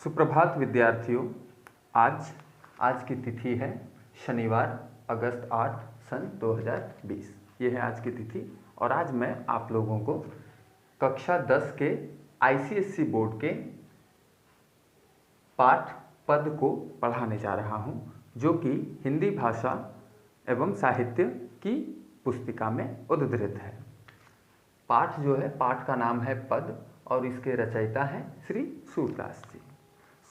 सुप्रभात विद्यार्थियों। आज की तिथि है शनिवार अगस्त 8 सन 2020। ये है आज की तिथि और आज मैं आप लोगों को कक्षा 10 के आईसीएसई बोर्ड के पाठ पद को पढ़ाने जा रहा हूँ, जो कि हिंदी भाषा एवं साहित्य की पुस्तिका में उद्धृत है। पाठ जो है, पाठ का नाम है पद और इसके रचयिता हैं श्री सूरदास जी।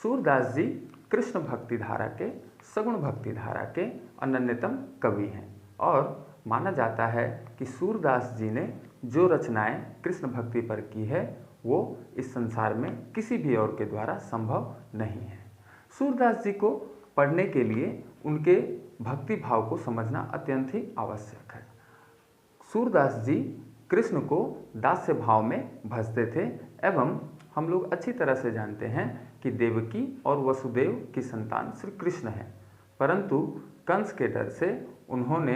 सूरदास जी कृष्ण भक्ति धारा के, सगुण भक्ति धारा के अनन्यतम कवि हैं और माना जाता है कि सूरदास जी ने जो रचनाएं कृष्ण भक्ति पर की है वो इस संसार में किसी भी और के द्वारा संभव नहीं है। सूरदास जी को पढ़ने के लिए उनके भक्ति भाव को समझना अत्यंत ही आवश्यक है। सूरदास जी कृष्ण को दास्य भाव में भजते थे एवं हम लोग अच्छी तरह से जानते हैं कि देवकी और वसुदेव की संतान श्री कृष्ण है, परंतु कंस के डर से उन्होंने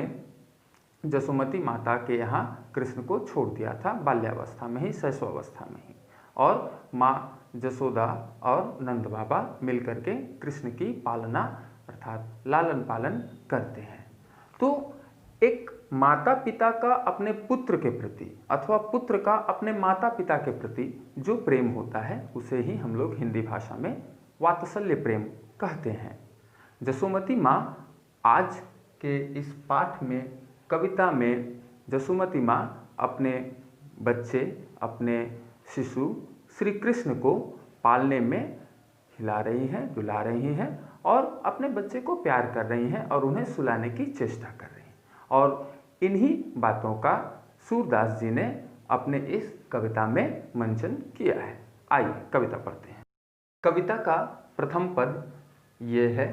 जसोमती माता के यहाँ कृष्ण को छोड़ दिया था, बाल्यावस्था में ही, शैशवावस्था में ही। और माँ जसोदा और नंद बाबा मिलकर के कृष्ण की पालना अर्थात लालन पालन करते हैं। तो एक माता पिता का अपने पुत्र के प्रति अथवा पुत्र का अपने माता पिता के प्रति जो प्रेम होता है उसे ही हम लोग हिंदी भाषा में वात्सल्य प्रेम कहते हैं। जसोमती माँ आज के इस पाठ में, कविता में, जसोमती माँ अपने बच्चे, अपने शिशु श्री कृष्ण को पालने में हिला रही हैं, दुला रही हैं और अपने बच्चे को प्यार कर रही हैं और उन्हें सुलाने की चेष्टा कर रही हैं। और इन्हीं बातों का सूरदास जी ने अपने इस कविता में मंचन किया है। आइए कविता पढ़ते हैं। कविता का प्रथम पद ये है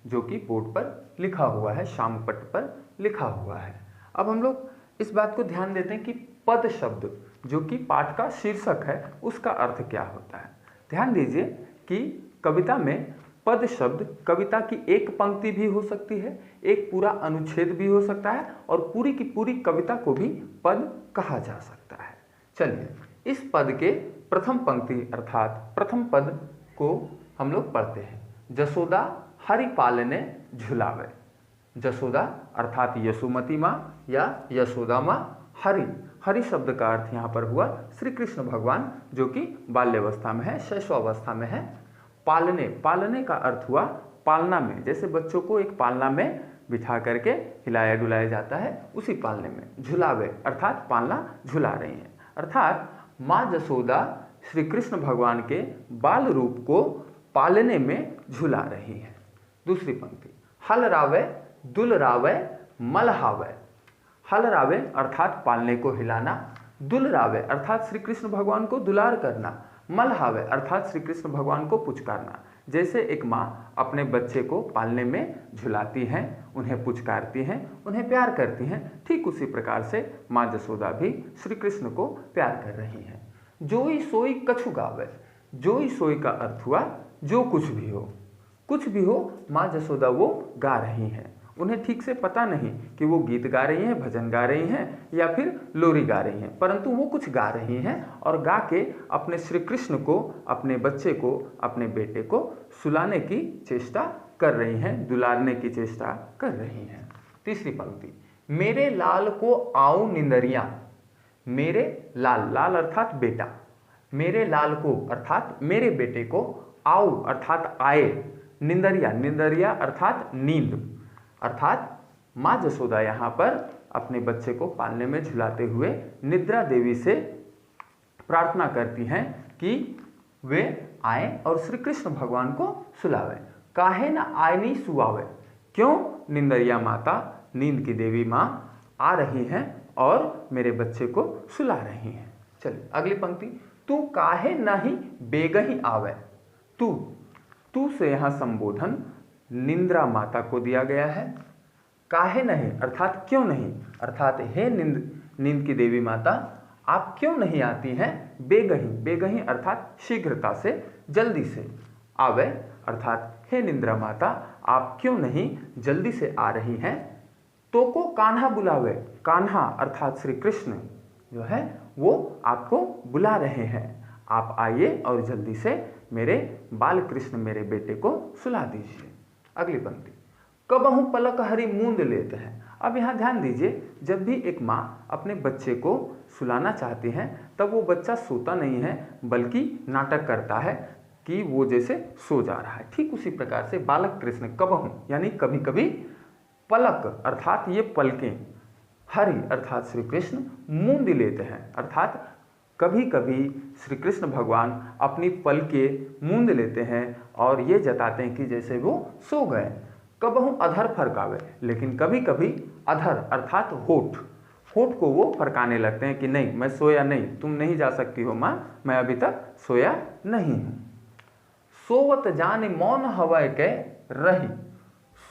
जो कि बोर्ड पर लिखा हुआ है, श्यामपट्ट पर लिखा हुआ है। अब हम लोग इस बात को ध्यान देते हैं कि पद शब्द जो कि पाठ का शीर्षक है उसका अर्थ क्या होता है। ध्यान दीजिए कि कविता में पद शब्द कविता की एक पंक्ति भी हो सकती है, एक पूरा अनुच्छेद भी हो सकता है और पूरी की पूरी कविता को भी पद कहा जा सकता है। चलिए इस पद के प्रथम पंक्ति अर्थात प्रथम पद को हम लोग पढ़ते हैं। जसोदा हरि पालने झुलावे। जसोदा अर्थात यशोमती माँ या यशोदा माँ। हरि शब्द का अर्थ यहाँ पर हुआ श्री कृष्ण भगवान, जो कि बाल्यावस्था में है, शैशवावस्था में है। पालने का अर्थ हुआ पालना में, जैसे बच्चों को एक पालना में बिठा करके हिलाया डुलाया जाता है, उसी पालने में। झुलावे अर्थात पालना, झुला रही हैं। अर्थात माँ जसोदा श्री कृष्ण भगवान के बाल रूप को पालने में झुला रही है। दूसरी पंक्ति, हल रावे दुल रावे मलहावे। हल रावे अर्थात पालने को हिलाना, दुल रावे अर्थात श्री कृष्ण भगवान को दुलार करना, मलहावे अर्थात श्री कृष्ण भगवान को पुचकारना। जैसे एक माँ अपने बच्चे को पालने में झुलाती हैं, उन्हें पुचकारती हैं, उन्हें प्यार करती हैं, ठीक उसी प्रकार से माँ जसोदा भी श्री कृष्ण को प्यार कर रही हैं। जोई सोई कछु गावे। जोई सोई का अर्थ हुआ जो कुछ भी हो, कुछ भी हो माँ जसोदा वो गा रही हैं। उन्हें ठीक से पता नहीं कि वो गीत गा रही हैं, भजन गा रही हैं या फिर लोरी गा रही हैं, परंतु वो कुछ गा रही हैं और गा के अपने श्री कृष्ण को, अपने बच्चे को, अपने बेटे को सुलाने की चेष्टा कर रही हैं, दुलारने की चेष्टा कर रही हैं। तीसरी पंक्ति, मेरे लाल को आऊं निंदरिया। मेरे लाल, लाल अर्थात बेटा, मेरे लाल को अर्थात मेरे बेटे को, आऊ अर्थात आए, निंदरिया, निंदरिया अर्थात नींद। अर्थात माँ जसोदा यहाँ पर अपने बच्चे को पालने में झुलाते हुए निद्रा देवी से प्रार्थना करती हैं कि वे आए और श्री कृष्ण भगवान को सुलावे। काहे न आयनी सुआवे। क्यों निंदरिया माता, नींद की देवी माँ आ रही हैं और मेरे बच्चे को सुला रही हैं। चलिए अगली पंक्ति, तू काहे नहीं बेगही आवे। तू से यहाँ संबोधन निंद्रा माता को दिया गया है। काहे नहीं अर्थात क्यों नहीं, अर्थात हे नींद की देवी माता आप क्यों नहीं आती हैं। बेगही, बेगही अर्थात शीघ्रता से, जल्दी से। आवे अर्थात हे निंद्रा माता आप क्यों नहीं जल्दी से आ रही हैं। तो को कान्हा बुलावे। कान्हा अर्थात श्री कृष्ण जो है वो आपको बुला रहे हैं, आप आइए और जल्दी से मेरे बाल कृष्ण मेरे बेटे को सुला दीजिए। अगली पंक्ति, कबहु पलक हरि मूंद लेते हैं। अब यहाँ ध्यान दीजिए, जब भी एक माँ अपने बच्चे को सुलाना चाहती है तब वो बच्चा सोता नहीं है बल्कि नाटक करता है कि वो जैसे सो जा रहा है। ठीक उसी प्रकार से बालक कृष्ण कबहु यानी कभी कभी, पलक अर्थात ये पलकें, हरि अर्थात श्री कृष्ण मूंद लेते हैं अर्थात कभी कभी श्री कृष्ण भगवान अपनी पलकें मूंद लेते हैं और ये जताते हैं कि जैसे वो सो गए। कबहु अधर फरकावे, लेकिन कभी कभी अधर अर्थात होठ को वो फरकाने लगते हैं कि नहीं मैं सोया नहीं, तुम नहीं जा सकती हो माँ, मैं अभी तक सोया नहीं हूँ। सोवत जाने मौन हवय के रही,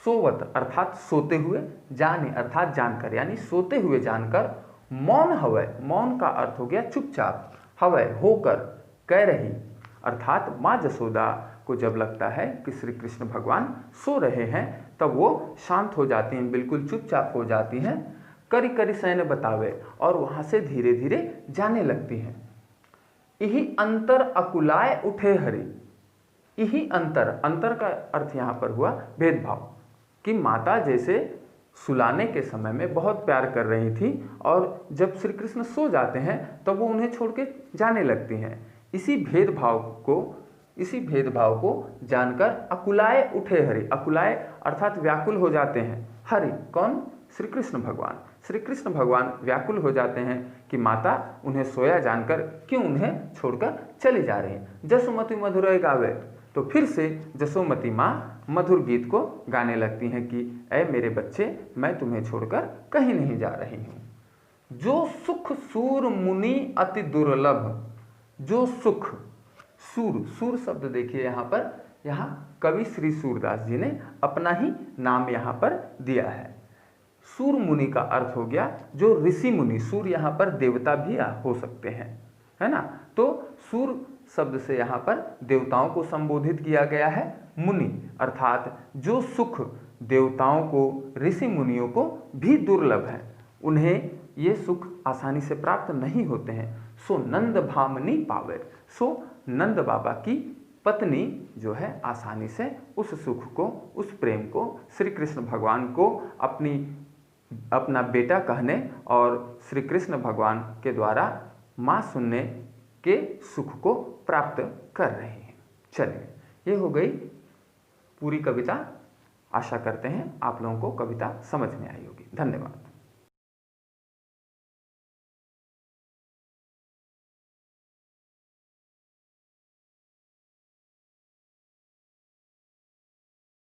सोवत अर्थात सोते हुए, जाने अर्थात जानकर यानी सोते हुए जानकर, मौन हवय, मौन का अर्थ हो गया चुपचाप, हवय होकर, कह रही अर्थात माँ जसोदा को जब लगता है कि श्री कृष्ण भगवान सो रहे हैं तब वो शांत हो जाती हैं, बिल्कुल चुपचाप हो जाती हैं। करी करी सैन बतावे, और वहाँ से धीरे धीरे जाने लगती हैं। यही अंतर अकुलाए उठे हरि, यही अंतर, अंतर का अर्थ यहाँ पर हुआ भेदभाव, कि माता जैसे सुलाने के समय में बहुत प्यार कर रही थी और जब श्री कृष्ण सो जाते हैं तब वो उन्हें छोड़ के जाने लगती हैं। इसी भेदभाव को जानकर अकुलाए उठे हरि, अकुलाए अर्थात व्याकुल हो जाते हैं। हरि कौन? श्री कृष्ण भगवान। श्री कृष्ण भगवान व्याकुल हो जाते हैं कि माता उन्हें सोया जानकर क्यों उन्हें छोड़कर चली जा रही हैं। जसोमती मधुरय गावे, तो फिर से जसोमती माँ मधुर गीत को गाने लगती हैं कि ऐ मेरे बच्चे, मैं तुम्हें छोड़कर कहीं नहीं जा रही हूँ। जो सुख सूर मुनि अति दुर्लभ, जो सुख, सूर शब्द देखिए यहाँ पर, यहाँ कवि श्री सूरदास जी ने अपना ही नाम यहाँ पर दिया है। सूर मुनि का अर्थ हो गया जो ऋषि मुनि, सूर यहाँ पर देवता भी हो सकते हैं, है ना। तो सूर शब्द से यहाँ पर देवताओं को संबोधित किया गया है। मुनि अर्थात जो सुख देवताओं को, ऋषि मुनियों को भी दुर्लभ है, उन्हें ये सुख आसानी से प्राप्त नहीं होते हैं। सो नंद भामनी पावे, सो नंद बाबा की पत्नी जो है आसानी से उस सुख को, उस प्रेम को, श्री कृष्ण भगवान को अपना बेटा कहने और श्री कृष्ण भगवान के द्वारा माँ सुनने के सुख को प्राप्त कर रहे हैं। चलिए, ये हो गई पूरी कविता। आशा करते हैं आप लोगों को कविता समझ में आई होगी। धन्यवाद।